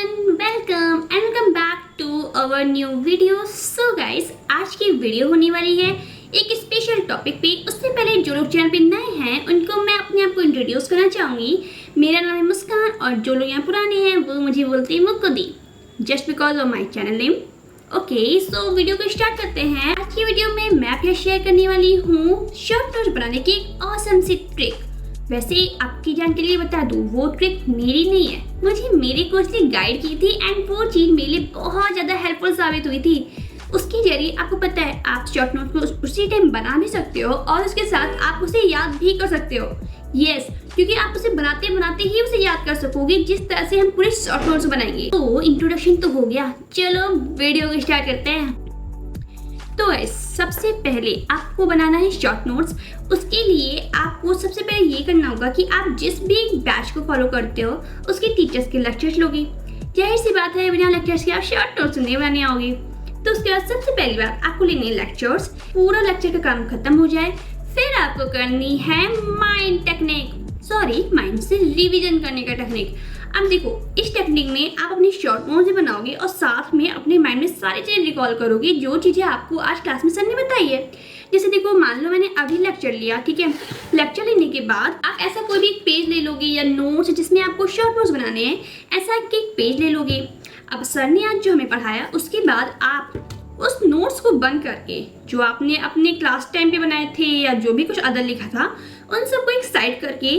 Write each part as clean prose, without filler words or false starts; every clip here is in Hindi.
Everyone, welcome back to our new video. So guys, आज की वीडियो होने वाली है एक स्पेशल टॉपिक पे। उससे पहले जो लोग चैनल पे नए हैं उनको मैं अपने आप को इंट्रोड्यूस करना चाहूँगी। मेरा नाम है मुस्कान और जो लोग यहाँ पुराने हैं वो मुझे बोलते हैं मुकुदी, just because of my channel name. Okay, so video को स्टार्ट करते हैं। आज की वीडियो में मैं आपके शेयर करने वाली हूँ शॉर्ट नोट्स बनाने की एक ऑसम सी ट्रिक। वैसे आपकी जानकारी लिए बता दूं, वो ट्रिक मेरी नहीं है, मुझे मेरे कोच ने गाइड की थी एंड वो चीज़ मेरे लिए बहुत ज़्यादा हेल्पफुल साबित हुई थी। उसके जरिए आपको पता है आप शॉर्ट नोट को उसी टाइम बना भी सकते हो और उसके साथ आप उसे याद भी कर सकते हो। यस, क्योंकि आप उसे बनाते बनाते ही उसे याद कर सकोगे जिस तरह से हम पूरे शॉर्ट नोट्स बनाएंगे। तो इंट्रोडक्शन तो हो गया, चलो वीडियो को स्टार्ट करते हैं। तो सबसे पहले आपको बनाना है शॉर्ट नोट्स। उसके लिए आपको सबसे पहले ये करना होगा कि आप जिस भी बैच को फॉलो करते हो उसके टीचर्स के लेक्चर्स लोगे। जाहिर सी बात है, बिना लेक्चर्स के आप शॉर्ट नोट्स नहीं बनाने आओगे। तो उसके बाद सबसे पहली बात आपको लेनी है लेक्चर्स। पूरा लेक्चर का काम खत्म हो जाए, फिर आपको करनी है माइंड से रिवीजन करने का टेक्निक। अब देखो, इस टेक्निक में आप अपनी शॉर्ट नोट्स बनाओगे और साथ में अपने माइंड में सारी चीजें रिकॉल करोगे जो चीजें आपको आज क्लास में सर ने बताई है। जैसे देखो, मान लो मैंने अभी लेक्चर लिया, ठीक है। लेक्चर लेने के बाद आप ऐसा कोई भी पेज ले लोगे या नोट्स जिसमें आपको शॉर्ट नोट्स बनाने हैं, ऐसा एक पेज ले लोगे। अब सर ने आज जो हमें पढ़ाया उसके बाद आप उस नोट्स को बंद करके जो आपने अपने क्लास टाइम पे बनाए थे या जो भी कुछ अदर लिखा था उन सबको एक साइड करके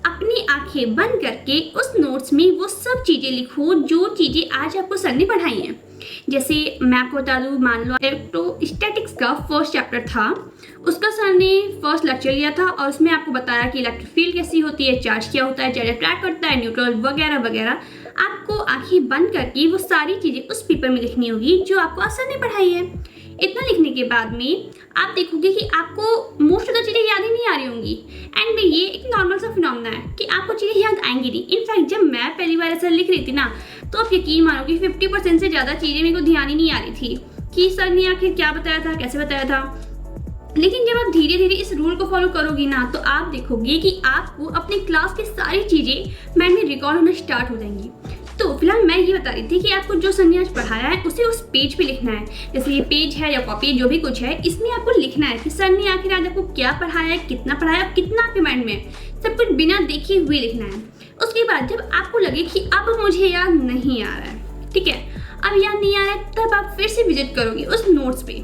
अपनी आंखें बंद करके उस नोट्स में वो सब चीज़ें लिखो जो चीज़ें आज आपको सर ने पढ़ाई हैं। जैसे मैं आपको बता दूँ, मान लो इलेक्ट्रोस्टैटिक्स का फर्स्ट चैप्टर था, उसका सर ने फर्स्ट लेक्चर लिया था और उसमें आपको बताया कि इलेक्ट्रिक फील्ड कैसी होती है, चार्ज क्या होता है, चार्ज अट्रैक्ट करता है, न्यूट्रल वगैरह वगैरह। आपको आंखें बंद करके वो सारी चीज़ें उस पेपर में लिखनी होगी जो आपको सर ने पढ़ाई है। इतना लिखने के बाद में आप देखोगे कि आपको मोस्ट ऑफ द चीज़ें याद ही नहीं आ रही होंगी। एंड ये एक नॉर्मल सा फिनोमेना है कि आपको चीज़ें याद आएंगी नहीं। इनफैक्ट जब मैं पहली बार ऐसा लिख रही थी ना, तो आप यकीन मानो कि 50% से ज़्यादा चीज़ें मेरे को ध्यान ही नहीं आ रही थी कि सर ने आखिर क्या बताया था, कैसे बताया था। लेकिन जब आप धीरे धीरे इस रूल को फॉलो करोगी ना, तो आप देखोगे कि आपको अपनी क्लास की सारी चीज़ें माइंड में रिकॉल होना स्टार्ट हो जाएंगी। तो फिलहाल मैं ये बता रही थी कि आपको जो सर ने आज पढ़ाया है उसे उस पेज पे लिखना है। जैसे ये पेज है या कॉपी, जो भी कुछ है, इसमें आपको लिखना है कि सर ने आखिर आज आपको क्या पढ़ाया है, कितना पढ़ाया, कितना आपके माइंड में है, सब कुछ बिना देखे हुए लिखना है। उसके बाद जब आपको लगे कि अब मुझे याद नहीं आ रहा है, ठीक है, अब याद नहीं आ रहा है, तब आप फिर से विजिट करोगे उस नोट्स पे,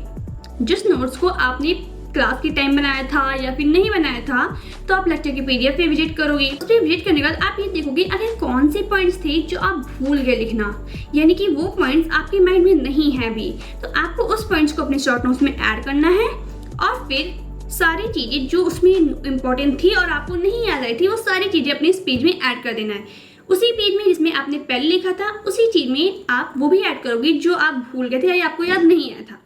जिस नोट्स को आपने क्लास के टाइम बनाया था या फिर नहीं बनाया था। तो आप लेक्चर के पीडीएफ पे विजिट करोगे। उस पर विजिट करने के बाद आप ये देखोगे अगर कौन से पॉइंट्स थे जो आप भूल गए लिखना, यानी कि वो पॉइंट्स आपके माइंड में नहीं है अभी, तो आपको उस पॉइंट्स को अपने शॉर्ट नोट्स में ऐड करना है और फिर सारी चीज़ें जो उसमें इंपॉर्टेंट थी और आपको नहीं याद आई थी वो सारी चीज़ें अपने इस पेज में ऐड कर देना है। उसी पेज में जिसमें आपने पहले लिखा था उसी चीज़ में आप वो भी ऐड करोगे जो आप भूल गए थे या आपको याद नहीं आया था।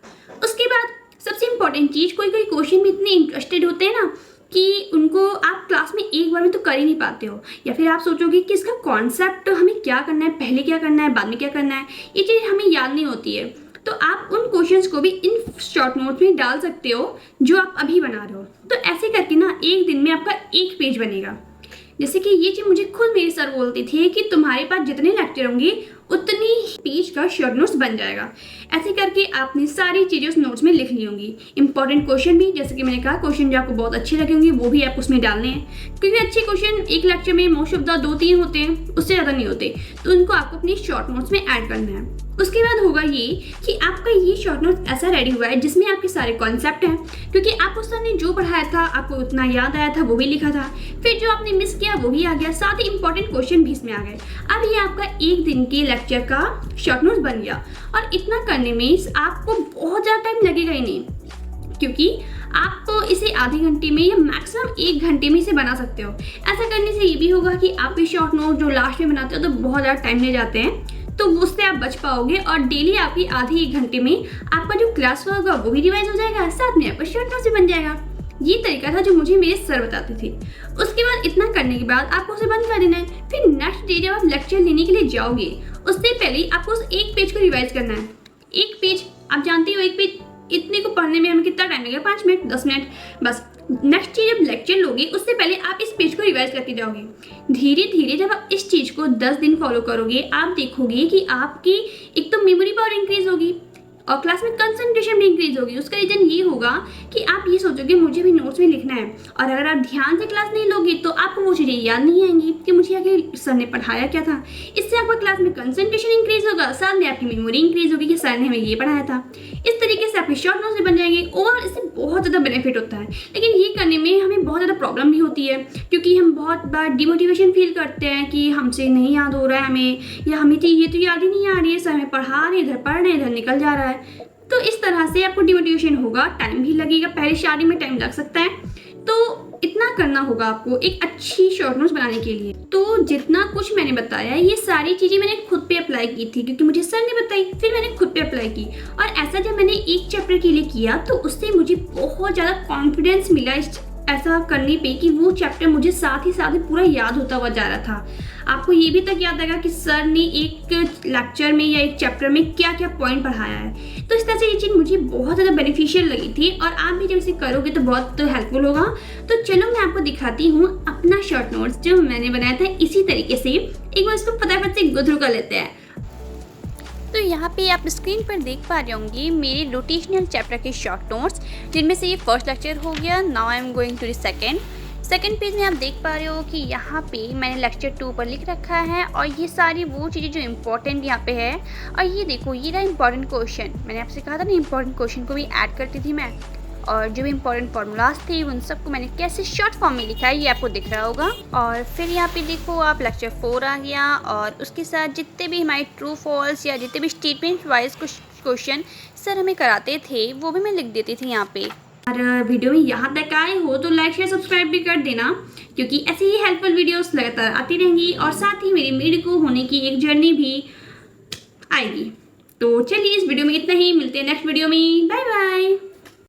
उसके बाद सबसे इंपॉर्टेंट चीज़, कोई क्वेश्चन में इतने इंटरेस्टेड होते हैं ना कि उनको आप क्लास में एक बार में तो कर ही नहीं पाते हो, या फिर आप सोचोगे कि इसका कॉन्सेप्ट हमें क्या करना है, पहले क्या करना है, बाद में क्या करना है, ये चीज़ हमें याद नहीं होती है। तो आप उन क्वेश्चंस को भी इन शॉर्ट नोट्स में डाल सकते हो जो आप अभी बना रहे हो। तो ऐसे करके ना एक दिन में आपका एक पेज बनेगा। जैसे कि ये चीज़ मुझे खुद मेरे सर बोलते थे कि तुम्हारे पास जितने लेक्चर होंगे उतनी पेज का शॉर्ट नोट्स बन जाएगा। ऐसे करके आपने सारी चीज़ें उस नोट्स में लिख ली होंगी। इंपॉर्टेंट क्वेश्चन भी, जैसे कि मैंने कहा, क्वेश्चन जो आपको बहुत अच्छे लगे होंगे वो भी आप उसमें डालने हैं, क्योंकि अच्छे क्वेश्चन एक लेक्चर में मोस्ट ऑफ द 2-3 होते हैं, उससे ज़्यादा नहीं होते। तो उनको आपको अपनी शॉर्ट नोट्स में ऐड करना है। उसके बाद होगा ये कि आपका ये शॉर्ट नोट ऐसा रेडी हुआ है जिसमें आपके सारे कॉन्सेप्ट हैं, क्योंकि आपको सर ने जो पढ़ाया था आपको उतना याद आया था वो भी लिखा था, फिर जो आपने मिस किया वो भी आ गया, साथ ही इंपॉर्टेंट क्वेश्चन भी इसमें आ गए। अब ये आपका एक दिन के लेक्चर का शॉर्ट नोट्स बन गया। और इतना करने में आपको बहुत ज़्यादा टाइम लगेगा ही नहीं, क्योंकि आप इसे आधे घंटे में या मैक्सिमम 1 घंटे में इसे बना सकते हो। ऐसा करने से ये भी होगा कि आप ये शॉर्ट नोट जो लास्ट में बनाते हो तो बहुत ज़्यादा टाइम ले जाते हैं, तो उससे आप बच पाओगे और डेली आपकी आधे 1 घंटे में आपका जो क्लास वर्क होगा वो भी रिवाइज हो जाएगा, साथ में आपका शॉर्ट नोट से बन जाएगा। ये तरीका था जो मुझे मेरे सर बताते थे। उसके बाद इतना करने के बाद आपको उसे बंद कर देना है। फिर नेक्स्ट डे जब आप लेक्चर लेने के लिए जाओगे उससे पहले आपको उस एक पेज को रिवाइज करना है। एक पेज आप जानते हो, एक पेज इतने को पढ़ने में हमें कितना टाइम लगेगा, 5 मिनट 10 मिनट बस। नेक्स्ट चीज जब लेक्चर लोगे उससे पहले आप इस पेज को रिवाइज करके जाओगे। धीरे धीरे जब आप इस चीज को 10 दिन फॉलो करोगे आप देखोगे कि आपकी एक तो मेमोरी पावर इंक्रीज होगी और क्लास में कंसंट्रेशन भी इंक्रीज होगी। उसका रीजन ये होगा कि आप ये सोचोगे मुझे भी नोट्स में लिखना है, और अगर आप ध्यान से क्लास नहीं लोगे तो आपको वो चीज़ें याद नहीं आएंगी कि मुझे आगे सर ने पढ़ाया क्या था। इससे आपका क्लास में कंसंट्रेशन इंक्रीज होगा, साथ में आपकी मेमोरी इंक्रीज होगी कि सर ने हमें ये पढ़ाया था। इस तरीके से आपके शॉर्ट नोट्स भी बन जाएंगे और इससे बहुत ज़्यादा बेनिफिट होता है। लेकिन ये करने में हमें बहुत ज़्यादा प्रॉब्लम भी होती है, क्योंकि हम बहुत बार डिमोटिवेशन फील करते हैं कि हमसे नहीं याद हो रहा है हमें, या हमें तो ये तो याद ही नहीं आ रही है, सर हमें पढ़ा रहे इधर पढ़ रहे इधर निकल जा रहा है। तो इस तरह से आपको डिमोटिवेशन होगा, टाइम भी लगेगा, पहले स्टार्टिंग में टाइम लग सकता है। तो इतना करना होगा आपको एक अच्छी शॉर्ट नोट्स बनाने के लिए। तो जितना कुछ मैंने बताया ये सारी चीज़ें मैंने खुद पे अप्लाई की थी, क्योंकि मुझे सर ने बताई, फिर मैंने खुद पे अप्लाई की। और ऐसा जब मैंने एक चैप्टर के लिए किया तो उससे मुझे बहुत ज़्यादा कॉन्फिडेंस मिला ऐसा करने पे कि वो चैप्टर मुझे साथ ही साथ पूरा याद होता हुआ जा रहा था। आपको ये भी तक याद आएगा कि सर ने एक लेक्चर में या एक चैप्टर में क्या क्या पॉइंट पढ़ाया है। तो इस तरह से ये चीज़ मुझे बहुत ज़्यादा बेनिफिशियल लगी थी, और आप भी जब इसे करोगे तो बहुत हेल्पफुल होगा। तो चलो मैं आपको दिखाती हूँ अपना शॉर्ट नोट्स जो मैंने बनाया था इसी तरीके से। एक बार इसको फटाफट से गो थ्रू कर लेते हैं। तो यहाँ पे आप स्क्रीन पर देख पा रहे होंगे मेरे रोटेशनल चैप्टर के शॉर्ट नोट्स, जिनमें से ये फर्स्ट लेक्चर हो गया। Now I am going to the second page में आप देख पा रहे हो कि यहाँ पे मैंने लेक्चर 2 पर लिख रखा है, और ये सारी वो चीज़ें जो इम्पोर्टेंट यहाँ पे है। और ये देखो ये रहा इम्पॉर्टेंट क्वेश्चन, मैंने आपसे कहा था ना इम्पॉर्टेंट क्वेश्चन को भी ऐड करती थी मैं, और जो भी इम्पोर्टेंट फार्मूलाज थे उन सबको मैंने कैसे शॉर्ट फॉर्म में लिखा है ये आपको दिख रहा होगा। और फिर यहाँ पे देखो आप लेक्चर 4 आ गया, और उसके साथ जितने भी हमारे ट्रू फॉल्स या जितने भी स्टेटमेंट वाइज कुछ क्वेश्चन सर हमें कराते थे वो भी मैं लिख देती थी यहाँ पे। और वीडियो में यहाँ तक आए हो तो लाइक शेयर सब्सक्राइब भी कर देना, क्योंकि ऐसे ही हेल्पफुल वीडियोस लगातार आती रहेंगी, और साथ ही मेरी मेडिको होने की एक जर्नी भी आएगी। तो चलिए इस वीडियो में इतना ही, मिलते हैं नेक्स्ट वीडियो में, बाय बाय।